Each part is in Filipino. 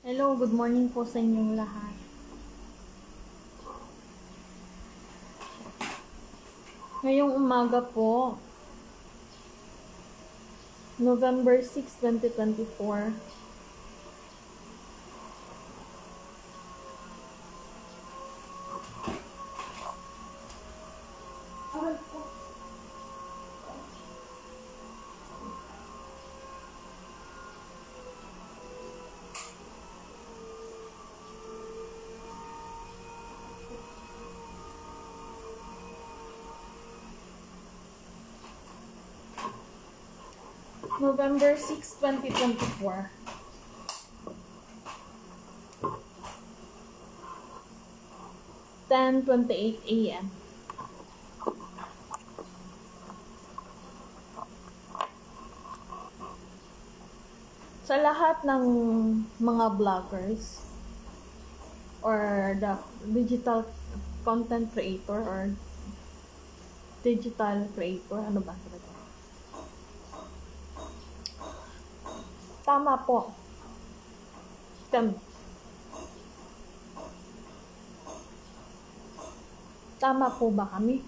Hello, good morning po sa inyong lahat. Ngayong umaga po, November 6, 2024, November 6, 2024. Ten 28 a.m. Sa lahat ng mga vloggers or the digital content creator or digital creator, ano ba talaga? Tama po. Tama po ba kami?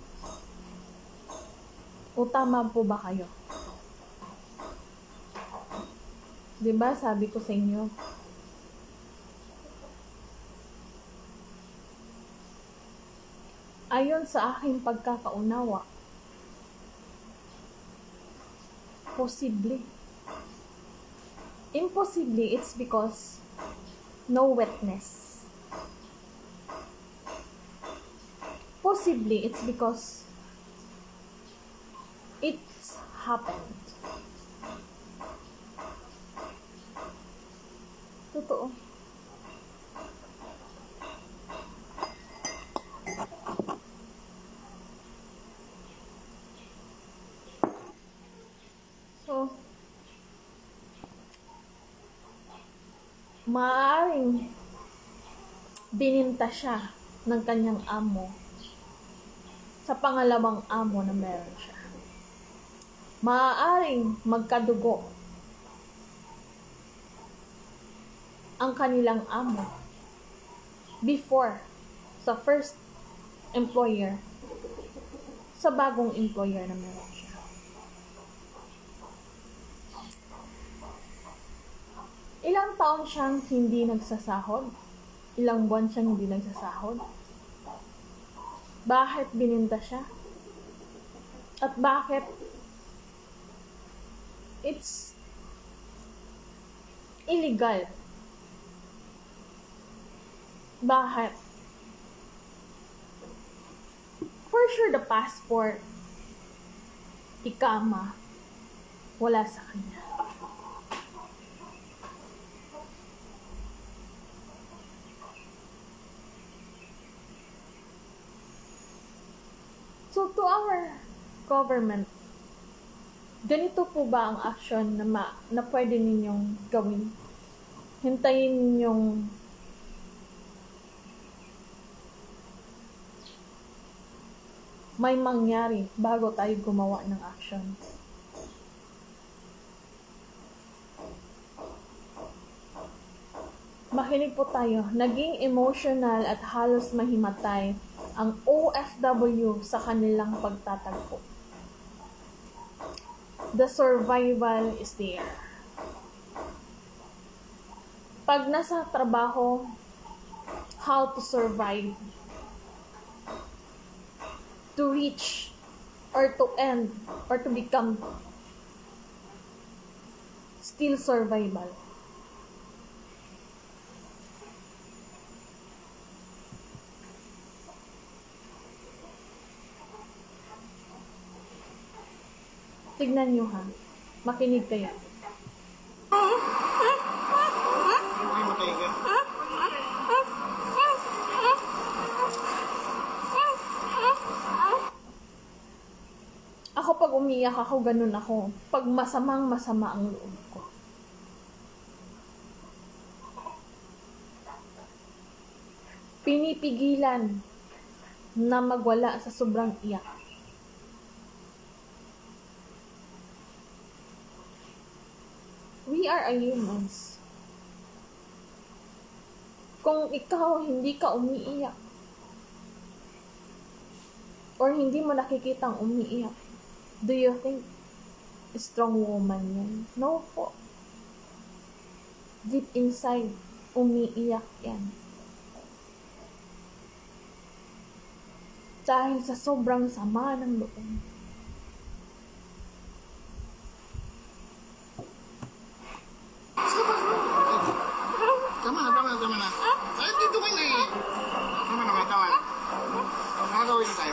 O tama po ba kayo? Diba sabi ko sa inyo, ayon sa aking pagkakaunawa, posible. Imposible, it's because no witness. Possibly, it's because it's happened. Totoo. So, maaaring bininta siya ng kanyang amo sa pangalawang amo na meron siya. Maaaring magkadugo ang kanilang amo before sa first employer sa bagong employer na meron siya. Ilang taon siyang hindi nagsasahod? Ilang buwan siyang hindi nagsasahod? Bakit bininta siya? At bakit it's illegal? Bakit? For sure, the passport, ikama, wala sa kanya. So, to our government, ganito po ba ang action na pwede ninyong gawin? Hintayin ninyong may mangyari bago tayo gumawa ng action. Makinig po tayo. Naging emotional at halos mahimatay ang OFW sa kanilang pagtatagpo. The survival is there. Pag nasa trabaho, how to survive, to reach, or to end, or to become still survival. Tignan nyo ha. Makinig kayo. Ako pag umiyak ako, ganun ako. Pag masama ang loob ko. Pinipigilan na magwala sa sobrang iyak. We are humans. Kung ikaw hindi ka umiiyak, or hindi mo nakikitang umiiyak, do you think strong woman yan? No po. Deep inside, umiiyak yan. Dahil sa sobrang sama ng loob. Tama na. Ay, dito kayo na eh. Tama na. Nakagawin tayo.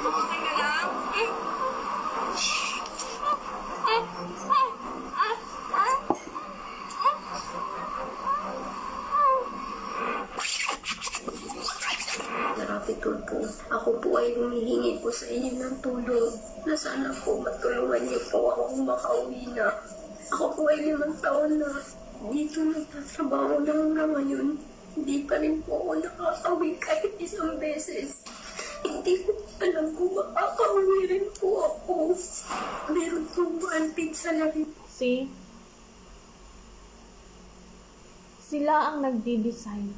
Rapidol po. Ako po ay humihingi po sa inyo ng tulong na sana po matulungan niyo po akong makauwi na. Ako po ay 5 taon na dito nagtatrabaho na hanggang ngayon. Hindi pa rin po ako nakakauwi kahit isang beses. Hindi ko alam kung makakauwi rin po ako. Meron pong unpaid salary. See? Sila ang nagdi-decide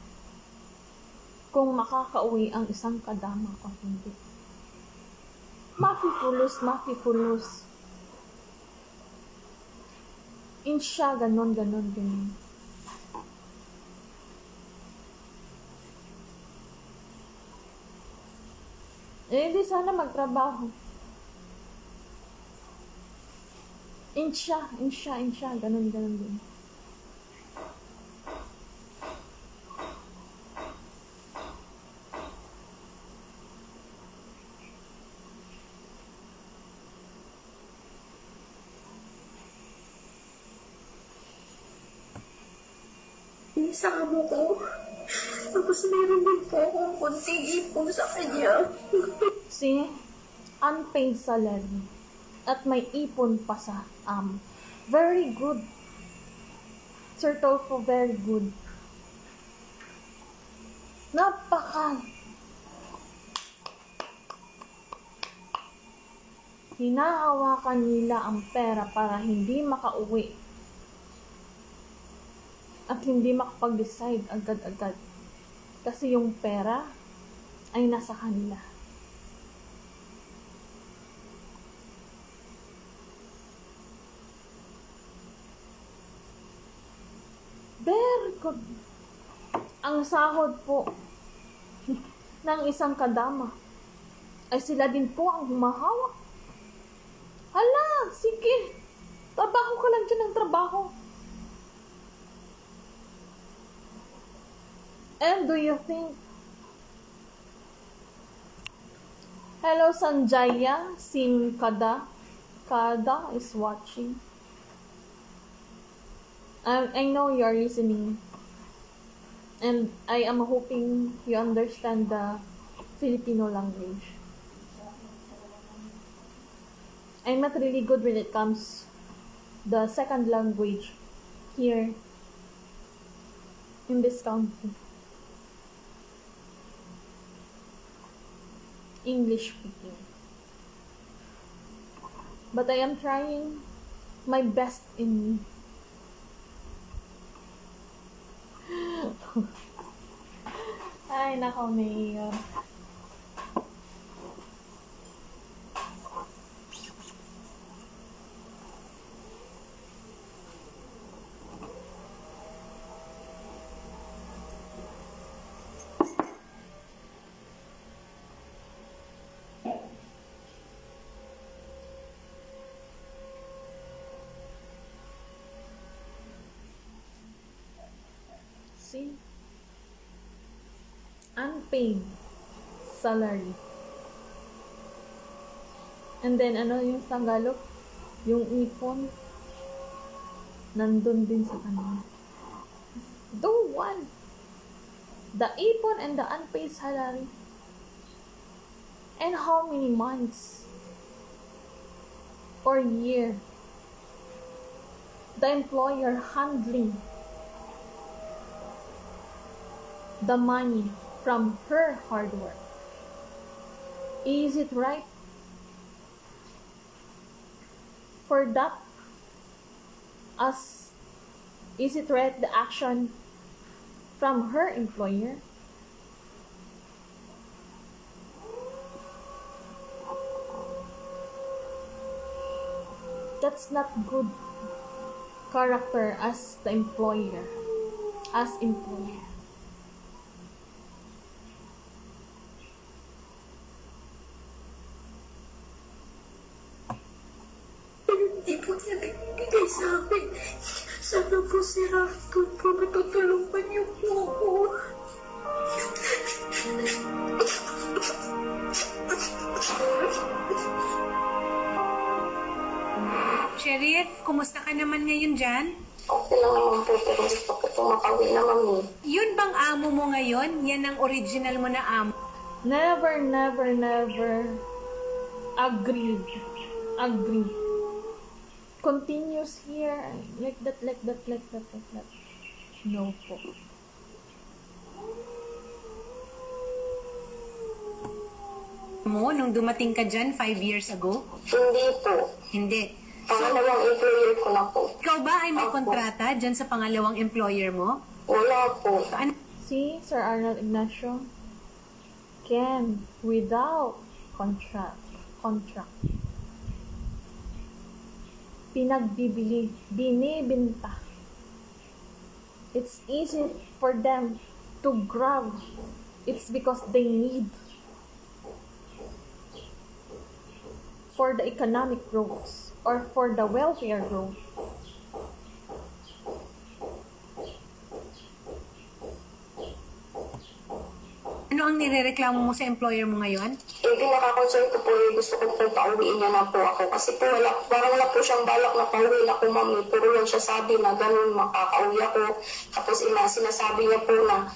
kung makakauwi ang isang kadama o hindi. Mafi-fulos. Insya, ganon. Di sana magtrabaho. Insya, ganon din. Sa amo ko. Tapos meron din po akong konting ipon sa kanya. See? Unpaid salary. At may ipon pa sa very good. Sir Tolfo, very good. Napaka hinahawakan nila ang pera para hindi makauwi at hindi makapag-decide agad-agad kasi yung pera ay nasa kanila. Very good. Ang sahod po ng isang kadama ay sila din po ang humahawak. Hala, sige. Trabaho ka lang dyan ng trabaho. And do you think? Hello, Sanjaya. Sim Kada is watching. I know you are listening. And I am hoping you understand the Filipino language. I'm not really good when it comes the second language here in this country. English speaking. But I am trying my best in me. Ay, nako, Mayor. See? Unpaid salary. And then, ano yung Tagalog? Yung ipon, nandun din sa kanila. Do one. The ipon and the unpaid salary. And how many months or year the employer handling the money from her hard work. Is it right for that? Is it right the action from her employer That's not good character as the employer. As employer. Hindi po niya binibigay sa akin. Sana po si Rafton po matutulungan niyo po ako. Sheriff, kumusta ka naman ngayon dyan? Okay lang naman po, pero gusto ko po makauwi na, mami. Yun bang amo mo ngayon? Yan ang original mo na amo. Never, never, never agreed. Agree. Continues here. Like that. No po. Mo, nung dumating ka dyan 5 years ago? Hindi po. Hindi. Pangalawang employer ko na po. Ikaw ba ay may Opo. kontrata dyan sa pangalawang employer mo? Wala po. Ano? See, Sir Arnold Ignacio can without contract. Pinagbibili, binibenta. It's easy for them to grab. It's because they need for the economic growth or for the welfare growth. Ano ang nirereklamo mo sa employer mo ngayon? Yung pinaka-concern ko po, gusto ko po pauwiin niya na po ako. Kasi po parang wala po siyang balak na pauwiin ako, mami. Puro lang siya sabi na ganun, makakauwi ako. Tapos sinasabi niya po na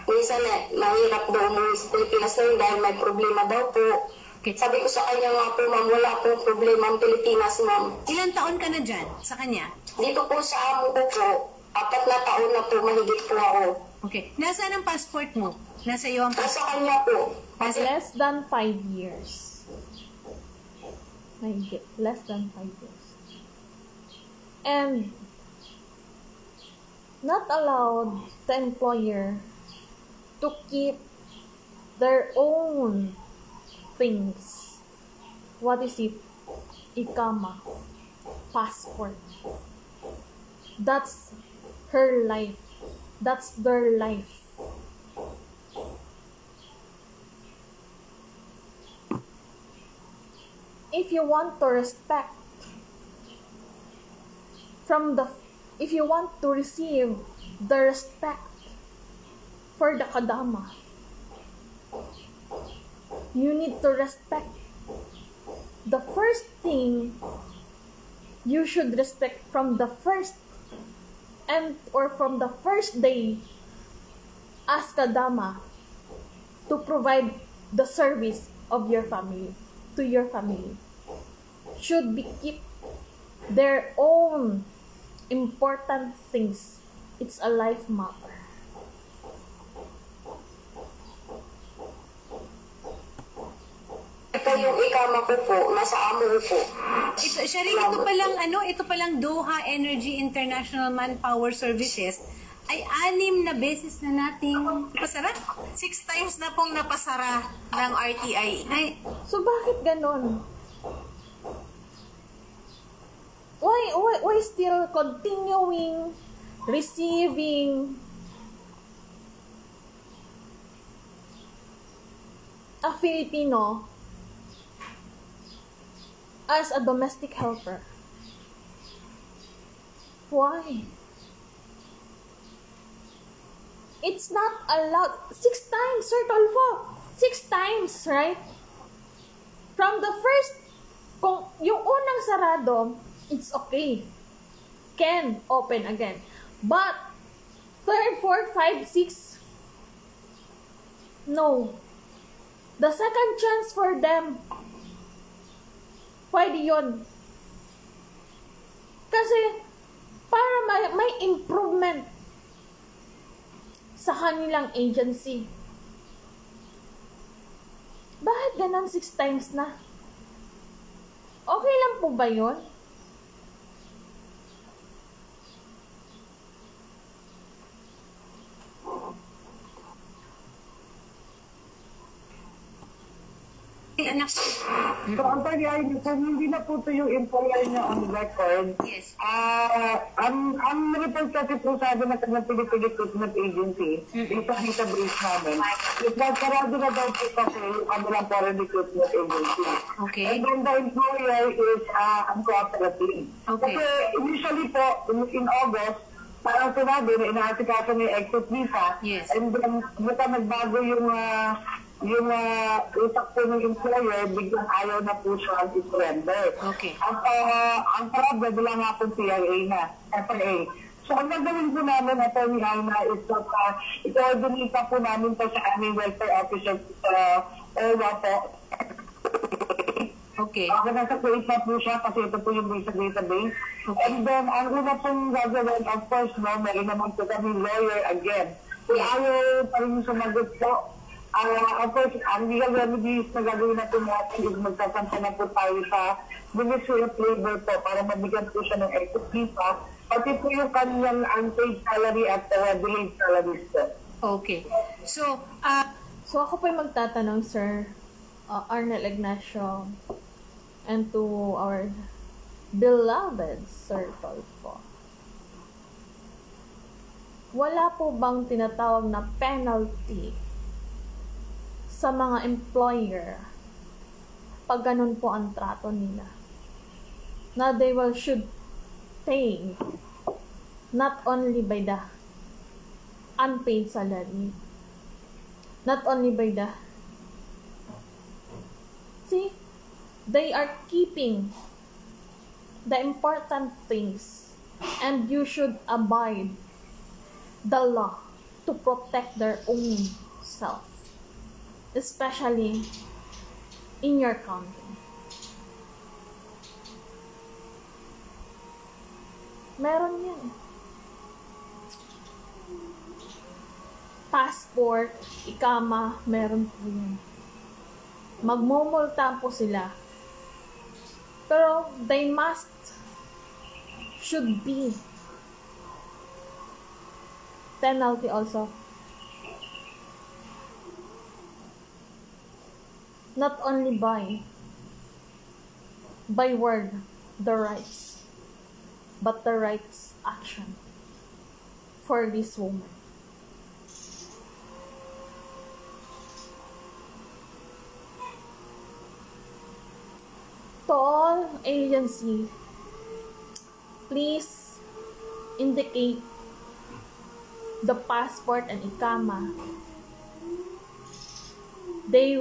minsan mahirap daw umuwi sa Pilipinas na yun dahil may problema daw po. Okay. Sabi ko sa kanya nga po, ma'am, wala pong problema ang Pilipinas, ma'am. Ilan taon ka na dyan sa kanya? Dito po sa amo ko po, 4 na taon na po, mahigit po ako. Okay. Nasaan ang passport mo? Nasa iyo ang passport. Nasa kanya po. Kasi Less than 5 years. Less than 5 years. And not allowed the employer to keep their own things. What is it? Ikama. Passport. That's her life. That's their life. If you want to respect if you want to receive the respect for the kadama, you need to respect the first thing you should respect from the first from the first day as kadama to provide the service of your family to your family should be keep their own important things. It's a life matter. ito yung ikama ko po, nasa amo ko po. Ito palang Doha Energy International Manpower Services ay 6 na beses na nating napasara. 6 times na pong napasara ng RTI. Ay, So bakit ganon? Why still continuing receiving a Filipino as a domestic helper? Why? It's not allowed. 6 times, Sir Tolfo. 6 times, right? From the first, kung yung unang sarado, it's okay. Can open again. But, 3rd, 4th, 5, 6, no. The second chance for them, pwede yun. Kasi, para may improvement sa kanilang agency. Bakit ganun 6 times na? Okay lang po ba yun? anak. So, ang tagay, kung hindi na po ito yung employer niya on record, Yes. ang report kasi po sabi na ng Philippine Recruitment Agency, dito sa database namin, is nagkarado na daw po kasi yung kanilang foreign recruitment agency. Okay. And then the employer is ang cooperative. Okay. Kasi initially po, in August, parang sinabi na inaasikaso ng exit visa. Yes. And then, buta nagbago yung utak po ng employer, biglang ayaw na po siya i-surrender. Okay. Ang problem, wala nga po CRA na, FRA. So, ang gagawin po namin, Atty. Aina, is that i-coordinate pa po namin po sa aming welfare officer OWA po. Okay. Nasa create na po siya kasi ito po yung basic database. Okay. And then, ang una pong gagawin, of course, no, meron naman po kami lawyer again. Kung ayaw pa rin sumagot po, of course, ang legal remedies na gagawin na po natin is magsasampa na po tayo sa Ministry of Labor po para mabigyan po siya ng exit visa. Pati po yung kanyang unpaid salary at delayed salaries po. Okay. So, So ako po yung magtatanong, Sir Arnel Ignacio, and to our beloved Sir Tolfo. Wala po bang tinatawag na penalty sa mga employer pag ganun po ang trato nila? Na they should pay not only by the unpaid salary, not only by the they are keeping the important things, and you should abide the law to protect their own self, especially in your country. Meron yan. Passport, ikama, meron po yan. Magmumulta po sila. Pero they should be penalty also. Not only by word, the rights, but the rights action for this woman. To all agency, please indicate the passport and ikama. They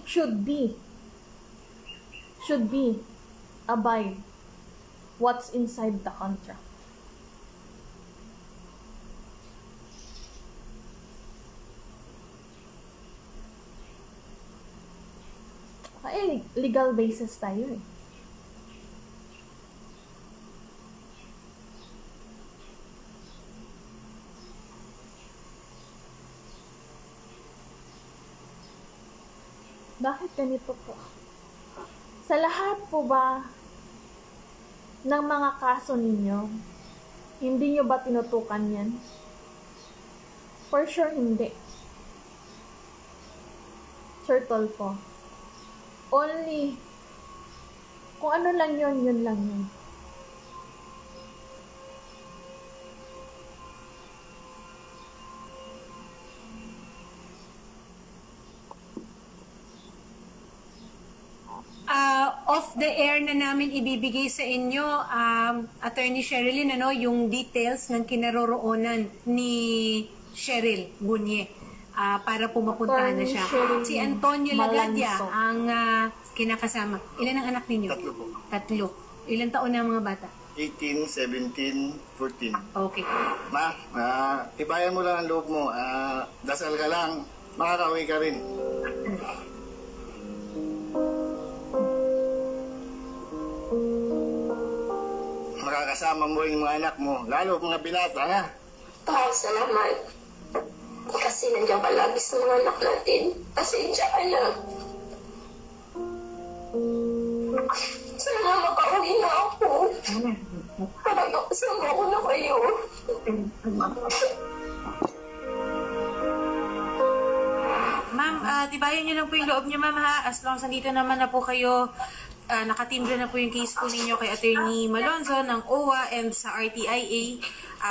should be abide what's inside the contract. Legal basis tayo eh. Bakit ganito po? Sa lahat po ba ng mga kaso ninyo, hindi nyo ba tinutukan yan? For sure, hindi. Sir Tolfo. Only, kung ano lang yun, yun lang yun. Off the air na namin ibibigay sa inyo, Attorney Sherilyn, yung details ng kinaroroonan ni Cheryl Bunye. Para po mapuntahan na siya. Si Antonio Lagadia ang kinakasama. Ilan ang anak ninyo? 3 po. 3. Ilan taon na ang mga bata? 18, 17, 14. Okay. Ma, tibayan mo lang ang loob mo. Dasal ka lang. Makakauwi ka rin. Makakasama mo yung mga anak mo. Lalo mga binata, ha? Salamat. Kasi nandiyan ka lagi sa mga anak natin. Pasensya ka na. Sana makauwi na ako. Para makasama ko na kayo. Ma'am, tibayan niyo lang po yung loob niyo, ma'am, ha? As long as nandito naman na po kayo, nakatimbre na po yung case po ninyo kay Attorney Malonzo ng OWA and sa RTIA.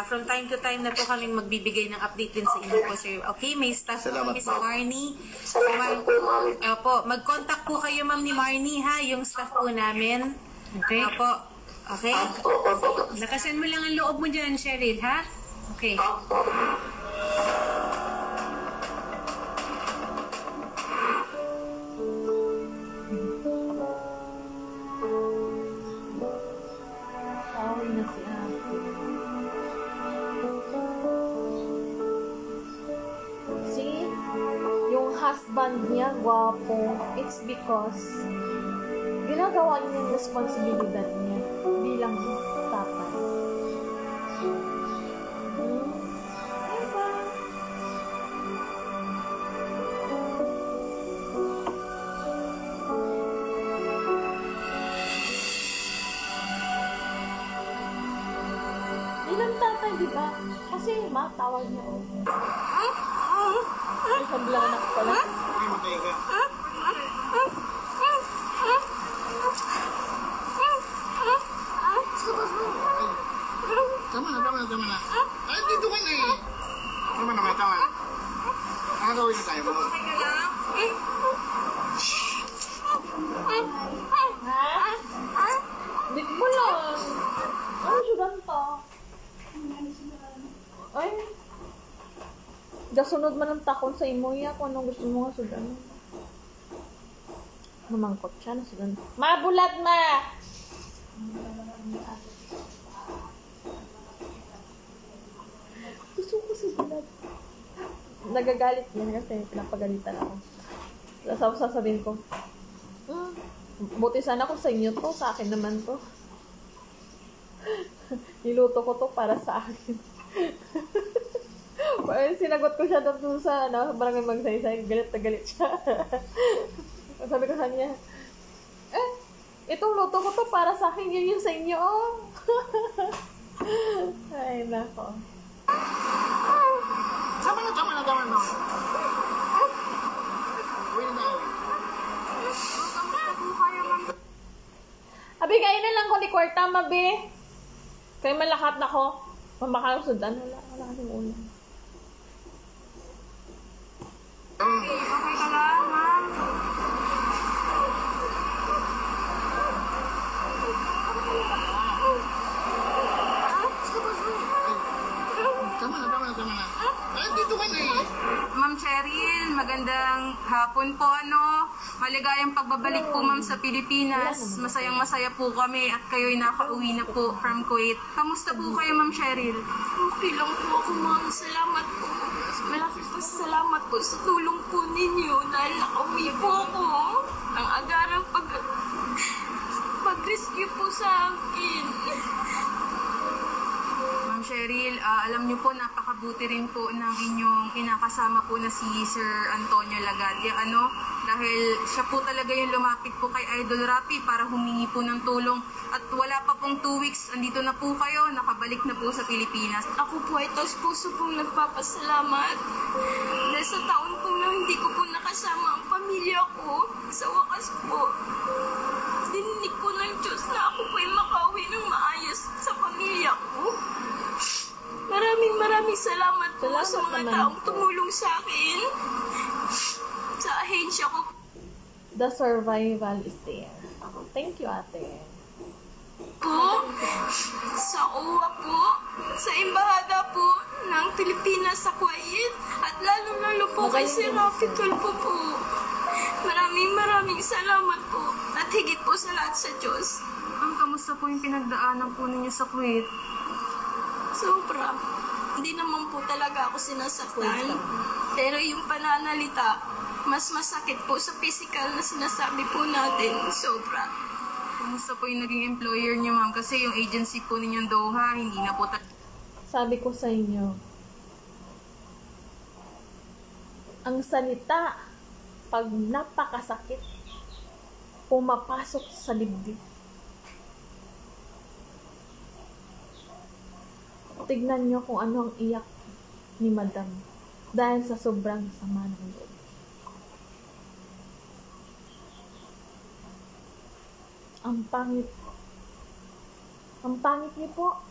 From time to time na po kaming magbibigay ng update din sa inyo po, sir. Okay, may staff po kami si Marnie. Opo, mag-contact po kayo, ma'am, ni Marnie, ha? Yung staff po namin. Okay? Opo. Okay? Lakasan mo lang ang loob mo dyan, Cheryl, ha? Okay. Sorry na si ate. See? Yung husband niya, gwapo. It's because ginagawa niya yung responsibilidad niya bilang tatay. Diba? Bilang tatay, diba? Kasi matawag niya. Ay, sabilang anak ko pala. Ay, matay ka. Tama na. Ay, dito ka na eh. Tama na. Ano gawin na tayo mo? Ha? Dik mo lang. Ano sudan to? Ay. Gasunod man ang takon sa imo ya kung anong gusto mo nga sudan. Mamangkot siya na sudan. Mabulat ma! Gusto ko si bulat. Nagagalit yan kasi pinapagalitan ako. Sasabihin ko, buti sana kung sa inyo to, sa akin naman to. Niluto ko to para sa akin. Sinagot ko siya doon sa barangay Magsaysay, galit na galit siya. Sabi ko sa kanya, itong luto ko to para sa akin, yun yung sa inyo, oh. Ay, nako. Tama na. Uwi na. Abi, kain na lang ko ni Kwarta, mabi. Kaya malakat na ko. Mamakalusudan. Wala kasing ulam. Okay ka lang, ma'am? Tama na. Ay, dito ka na eh. Ma'am Cheryl, magandang hapon po, Maligayang pagbabalik po, ma'am, sa Pilipinas. Masayang-masaya po kami at kayo'y nakauwi na po from Kuwait. Kamusta po kayo, ma'am Cheryl? Okay lang po ako, ma'am. Salamat po. Malaking pasalamat po sa tulong po ninyo dahil nakauwi po ako. Ang agarang pag-rescue po sa akin. Ma'am Cheryl, alam niyo po, napakabuti rin po ng inyong kinakasama po na si Sir Antonio Lagadia, dahil siya po talaga yung lumapit po kay Idol Rapi para humingi po ng tulong. At wala pa pong 2 weeks, andito na po kayo, nakabalik na po sa Pilipinas. Ako po ay taos puso pong nagpapasalamat. Dahil sa taon po na hindi ko po nakasama ang pamilya ko, sa wakas po, dininig po ng Diyos na ako po ay makauwi ng maayos sa pamilya ko. Maraming salamat po sa mga taong tumulong sa akin. Sa ahensya ko. The survival is there. Thank you, ate. Po, sa OWA po, sa Embahada po ng Pilipinas sa Kuwait, at lalo po kay Sir Rafi Tulfo po. Maraming salamat po. At higit po sa lahat sa Diyos. Kamusta po yung pinagdaanan po ninyo sa Kuwait? Sobra. Hindi naman po talaga ako sinasaktan. Pero yung pananalita, mas masakit po sa physical na sinasabi po natin. Sobra. Kamusta po yung naging employer niyo, ma'am? Kasi yung agency po ninyong Doha, hindi na po Sabi ko sa inyo, ang salita, pag napakasakit, pumapasok sa dibdib. Tignan nyo kung ano ang iyak ni Madam dahil sa sobrang sama ng loob. Ang pangit. Ang pangit niyo po.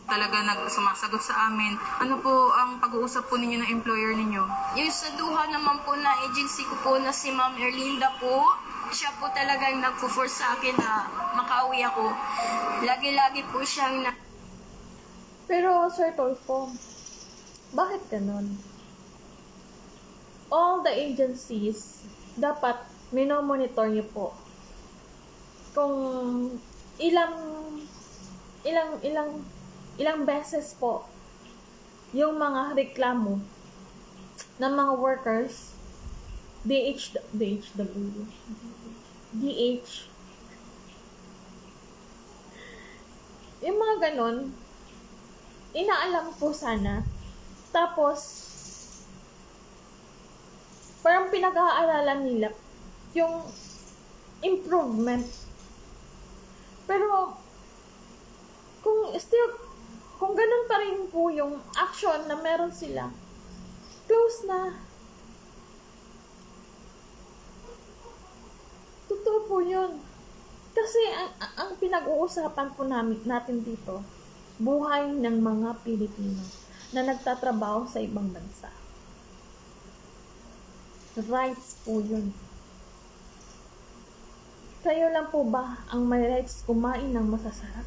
Talaga sumasagot sa amin. Ano po ang pag-uusap po ninyo ng employer ninyo? Yung sa duha naman po na agency ko po na si Ma'am Erlinda po, siya po talagang nagpo-force sa akin na makauwi ako. Lagi-lagi po siyang Pero, Sir Tolfo, bakit ganun? All the agencies, dapat minomonitor niyo po kung ilang beses po yung mga reklamo ng mga workers, yung mga ganon, inaalam po sana. Tapos, parang pinag-aaralan nila yung improvement. Pero, kung ganun pa rin po yung action na meron sila, close na. Totoo po yun. Kasi, ang pinag-uusapan po natin dito, buhay ng mga Pilipino na nagtatrabaho sa ibang bansa. Rights po yun. Kayo lang po ba ang may rights kumain ng masasarap?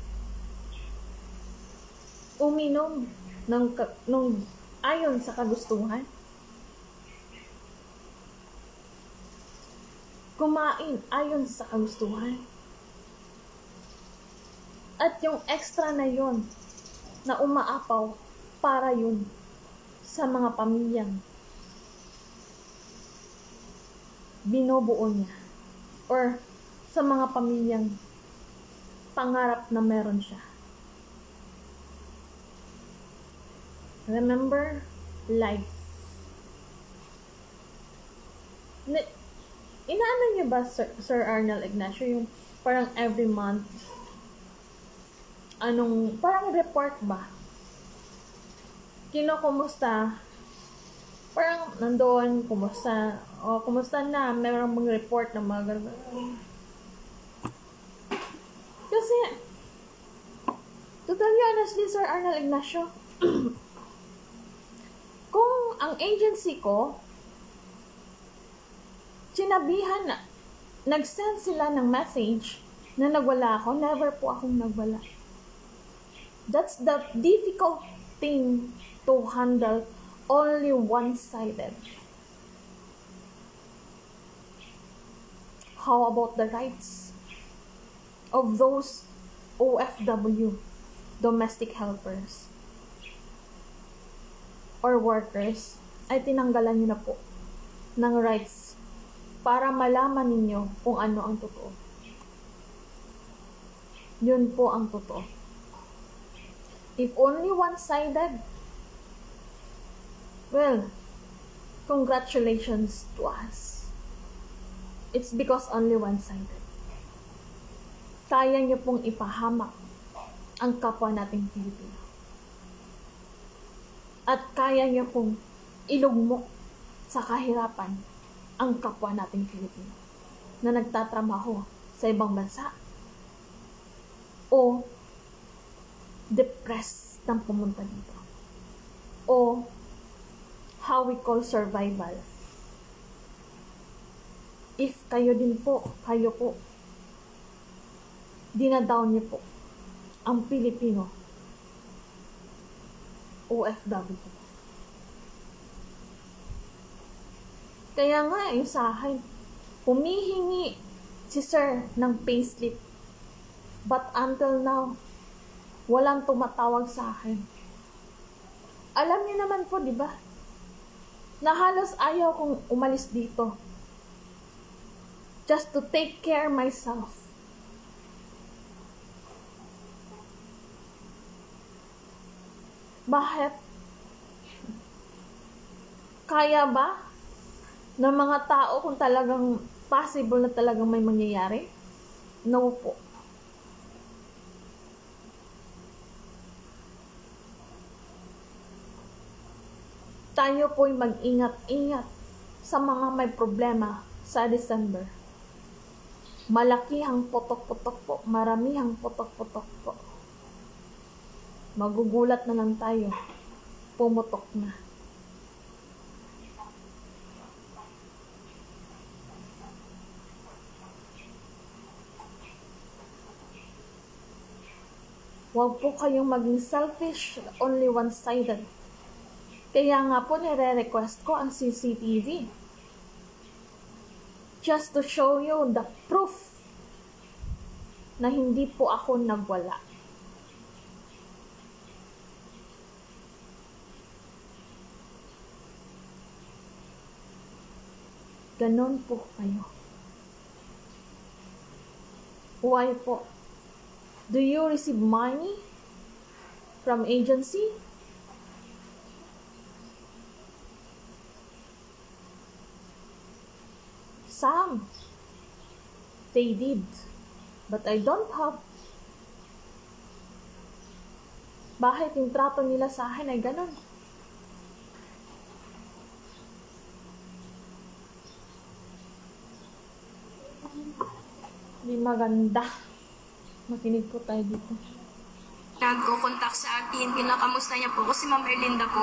Uminom nung ayon sa kagustuhan? Kumain ayon sa kagustuhan? At yung extra na yon na umaapaw para yun sa mga pamilyang binubuo niya or sa mga pamilyang pangarap na meron siya. Remember, life. Inaano niyo ba, Sir Arnel Ignacio, yung parang every month, parang report ba? Kumusta? Parang nandoon, kumusta? O, kumusta na? Meron mong report ng mga ganun. Kasi, to tell you honestly, Sir Arnel Ignacio, kung ang agency ko, sinabihan na, nag-send sila ng message na nagwala ako, never po akong nagwala. That's the difficult thing to handle, only one-sided. How about the rights of those OFW, domestic helpers, or workers, ay tinanggalan nyo na po ng rights para malaman ninyo kung ano ang totoo. Yun po ang totoo. If only one-sided, well, congratulations to us. It's because only one-sided. Kaya nyo pong ipahamak ang kapwa nating Pilipino. At kaya nyo pong ilugmok sa kahirapan ang kapwa nating Pilipino na nagtatrabaho sa ibang bansa o depressed nang pumunta dito o how we call survival. If kayo po dinadown niyo po ang Pilipino OFW. Kaya nga, yung sa akin, humihingi si Sir ng payslip. But until now, walang tumatawag sa akin. Alam niyo naman po, di ba? Na halos ayaw kong umalis dito. Just to take care myself. Bakit? Kaya ba ng mga tao kung talagang possible na talagang may mangyayari? No po. tayo po'y mag-ingat-ingat sa mga may problema sa December. Malakihang putok-putok po, maramihang putok-putok po. Magugulat na lang tayo. Pumutok na. Huwag po kayong maging selfish, only one-sided. Kaya nga po nire-request ko ang CCTV. Just to show you the proof na hindi po ako nagwala. Ganon po kayo. Why po? Do you receive money from agency? Some, they did, but I don't have. Bakit yung trato nila sa akin ay ganon? Hindi maganda. Makinig po tayo dito. Nagko-contact sa akin, kinakamusta niya po. Kasi Ma'am Erlinda po,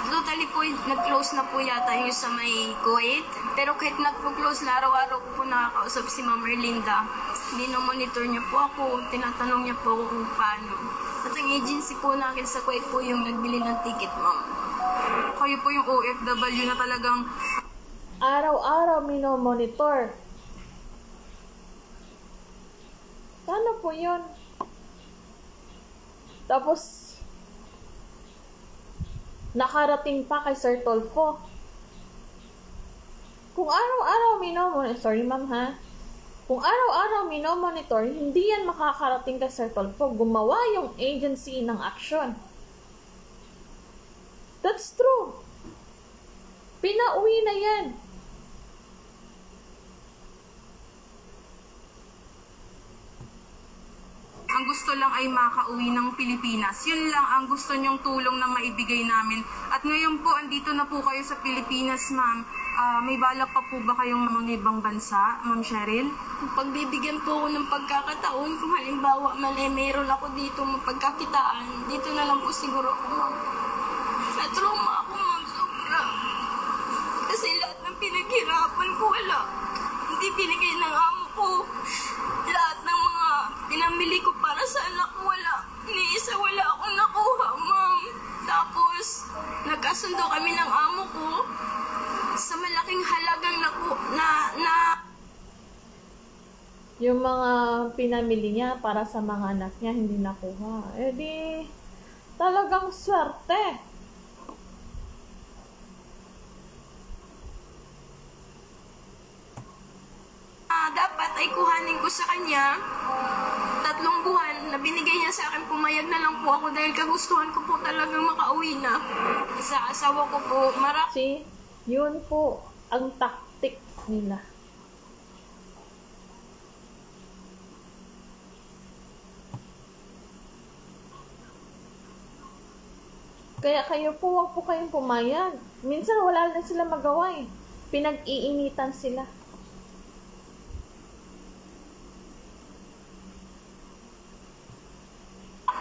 totally po, nag-close na po yata yung sa may Kuwait. Pero kahit nag-close na, araw-araw ko po nakakausap si Ma'am Erlinda. Monitor niya po ako, tinatanong niya po ako kung paano. At ang agency po natin sa Kuwait po yung nagbili ng ticket, Ma'am. Kayo po yung OFW na talagang Araw-araw minomonitor. Paano po yun? Tapos, nakarating pa kay Sir Tolfo. Kung araw-araw minomonitor, sorry ma'am ha, kung araw-araw minomonitor, hindi yan makakarating kay Sir Tolfo. Gumawa yung agency ng action. That's true. Pinauwi na yan. ang gusto lang ay makauwi ng Pilipinas. Yun lang ang gusto niyong tulong na maibigay namin. At ngayon po, andito na po kayo sa Pilipinas, ma'am. May balak pa po ba kayong mga ibang bansa, Ma'am Cheryl? Pagbibigyan po ako ng pagkakataon, kung halimbawa man mayroon ako dito mapagkakitaan, dito na lang po siguro ako, ma'am. Sa trauma ako, ma'am, sobra. Kasi lahat ng pinaghirapan ko, wala. Hindi binigay ng amo ko. Lahat ng mga pinamili ko para sa anak ko, wala. Ni-isa wala akong nakuha, ma'am. Tapos, nagkasundo kami ng amo ko sa malaking halagang yung mga pinamili niya para sa mga anak niya hindi nakuha. Eh di, talagang swerte. dapat ay kuhanin ko sa kanya 3 buwan na binigay niya sa akin. Pumayag na lang po ako dahil kagustuhan ko po talagang makauwi na. Sa asawa ko po, See, yun po ang taktik nila. Kaya kayo po, wag po kayong pumayag. Minsan wala na sila magawa eh. Pinag-iinitan sila.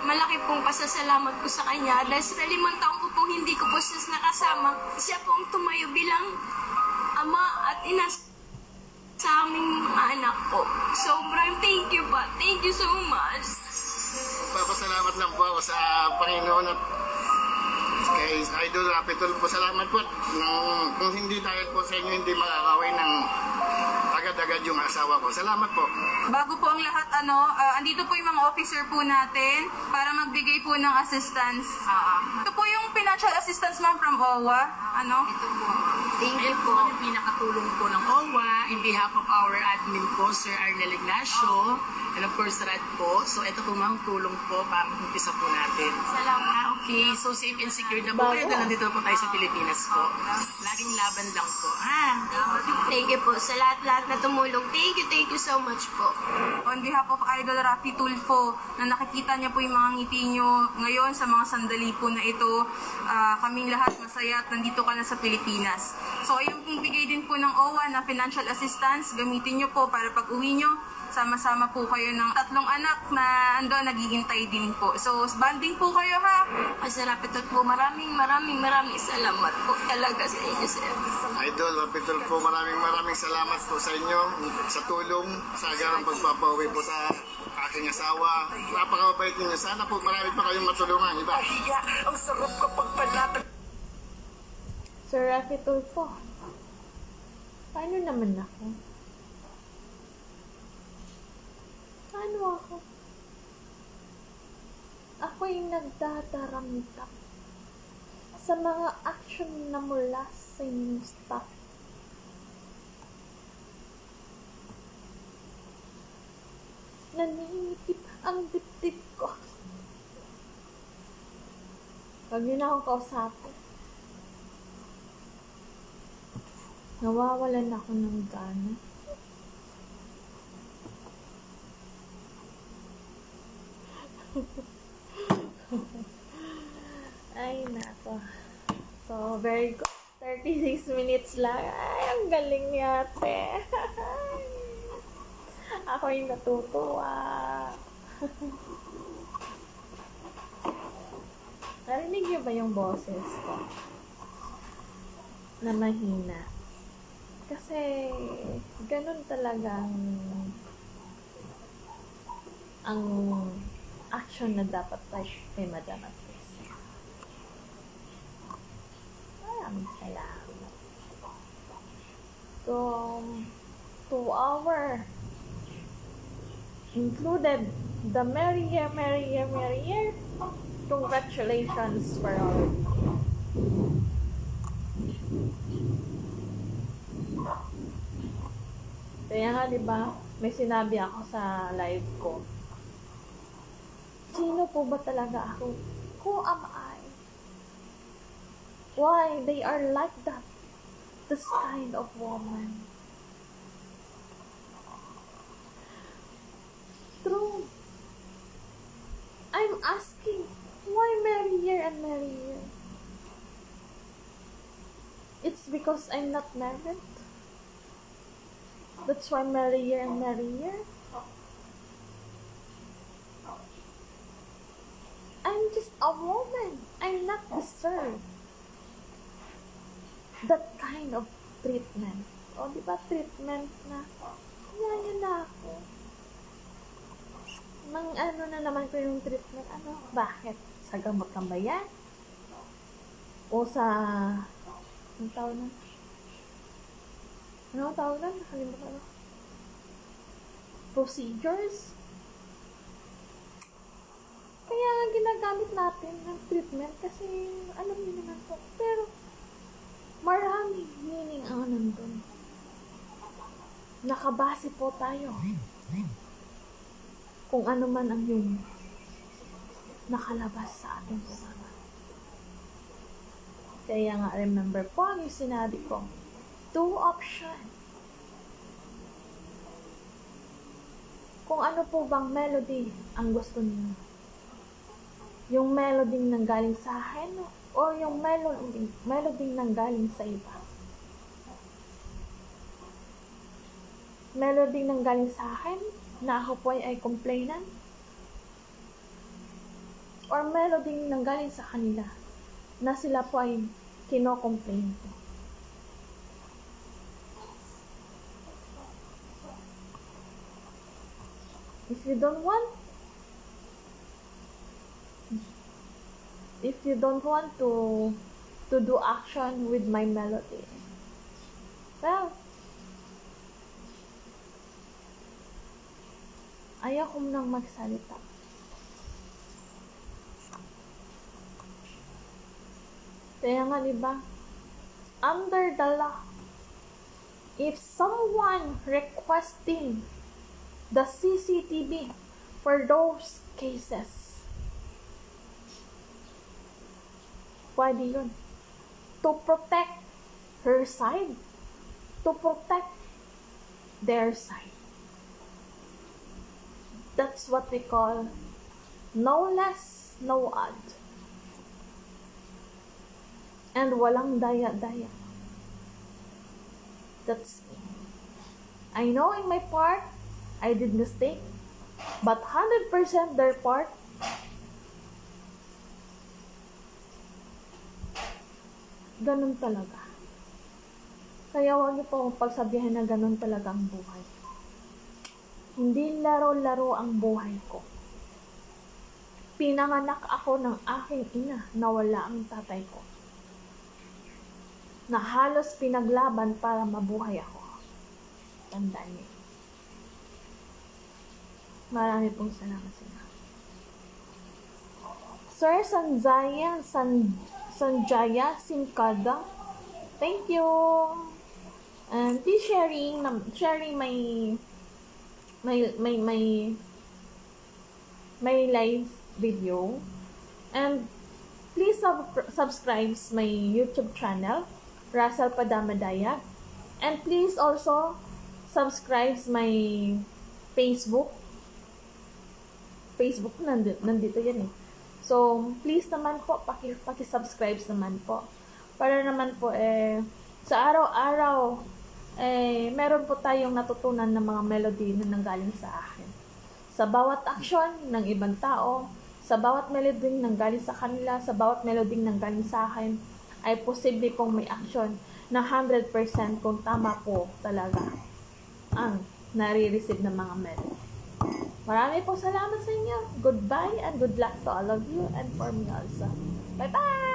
malaki pong pasasalamat ko sa kanya dahil sa 5 taong ko pong hindi ko po siya nakasama. Siya pong tumayo bilang ama at ina sa aming mga anak ko. Sobrang thank you pa. Thank you so much. Papasalamat lang po ako sa Panginoon at kay Idol Rapitol po. Salamat po. Kung hindi dahil po sa inyo, hindi makakawin ng agad-agad yung asawa ko. Salamat po. Bago po ang lahat, andito po yung mga officer po natin para magbigay po ng assistance. Ito po yung financial assistance, ma'am, from OWA. Ito po. Thank you po. Yung pinakatulong po ng OWA in behalf of our admin po, Sir Arnel Ignacio, and of course, Rad po. So, ito po ma'am, tulong po para mag-umpisa po natin. Salamat. Okay, so safe and secure na po kayo na nandito po tayo sa Pilipinas po. Laging laban lang po. ha? Thank you po sa lahat-lahat na tumulong. Thank you so much po. On behalf of Idol Rafi Tulfo, na nakikita niya po yung mga ngiti niyo ngayon sa mga sandali po na ito, kaming lahat masaya at nandito ka na sa Pilipinas. So, ayun pong bigay din po ng OWA na financial assistance, gamitin niyo po para pag-uwi niyo, sama-sama po kayo ng 3 anak na ando naghihintay din po. So, banding po kayo ha. Masarap ito po. Maraming salamat po talaga sa inyo, sir. Idol Rapitul po, maraming salamat po sa inyo sa tulong, sa agarang pagpapauwi po sa aking asawa. Napakabait ninyo. Sana po marami pa kayong matulungan. Iba. Ang sarap kapag palatag. Sir Rafi Tulfo, paano naman ako? Paano ako? Ako yung nagdadaramdam sa mga action na mula sa inyong staff. Naningitip ang dibdib ko. Pag yun akong kausapin, nawawalan ako ng gana. Ay, nako. So, very good. 36 minutes lang. Ay, ang galing ni ate. Ako yung natutuwa. Narinig niyo ba yung boses ko? Na mahina. Kasi, ganun talagang ang action na dapat kay Madam Atrice. Maraming salamat. To our included the Merry Year, congratulations for all of you. Kaya nga, diba, may sinabi ako sa live ko. Sino po ba talaga ako? Who am I? Why they are like that? This kind of woman. True. I'm asking, why Merry Year and Merry Year? It's because I'm not married. That's why Merry Year and Merry Year. I'm just a woman. I'm not deserved that kind of treatment. O, di ba treatment na, yan na ako. Mang ano na naman ko yung treatment. Ano? Bakit? Sa gamot ng bayan? O sa, anong tawag na? Ano tawag na? Nakalimutan na. Procedures? Kaya nga ginagamit natin ng treatment kasi alam niyo naman po. Pero maraming meaning ang nandun. Nakabase po tayo kung ano man ang yung nakalabas sa ating programa. Kaya nga remember po ang yung sinabi ko. 2 option. Kung ano po bang melody ang gusto niyo. Yung melody nanggaling sa akin o yung melody nanggaling sa iba. Melody nanggaling sa akin na ako po ay complainan or melody nanggaling sa kanila na sila po ay kino-complain ko. If you don't want to do action with my melody, well, ayaw ko nang magsalita. Kaya nga, diba, under the law, if someone requesting the CCTV for those cases, pwede yun. To protect her side, to protect their side. That's what we call no less, no odd. And walang daya-daya. That's me. I know in my part, I did mistake, but 100% their part, ganun talaga. Kaya huwag niyo po pagsabihan na ganun talaga ang buhay. Hindi laro-laro ang buhay ko. Pinanganak ako ng aking ina na wala ang tatay ko, na halos pinaglaban para mabuhay ako. Tandaan niyo. Marami pong salamat sa inyo. Sir Sanjaya Sinkada, thank you. And please sharing my live video, and please subscribe my YouTube channel, Russell Padamadaya, and please also subscribe my Facebook, nandito yan eh. So, please naman po, paki-subscribe naman po. Para naman po, sa araw-araw, meron po tayong natutunan ng mga melody na nanggaling sa akin. Sa bawat aksyon ng ibang tao, sa bawat melody nanggaling sa kanila, sa bawat melody nanggaling sa akin, ay posible pong may aksyon na 100% kung tama po talaga ang nare-receive ng mga melody. Marami pong salamat sa inyo. Goodbye and good luck to all of you and for me also. Bye-bye!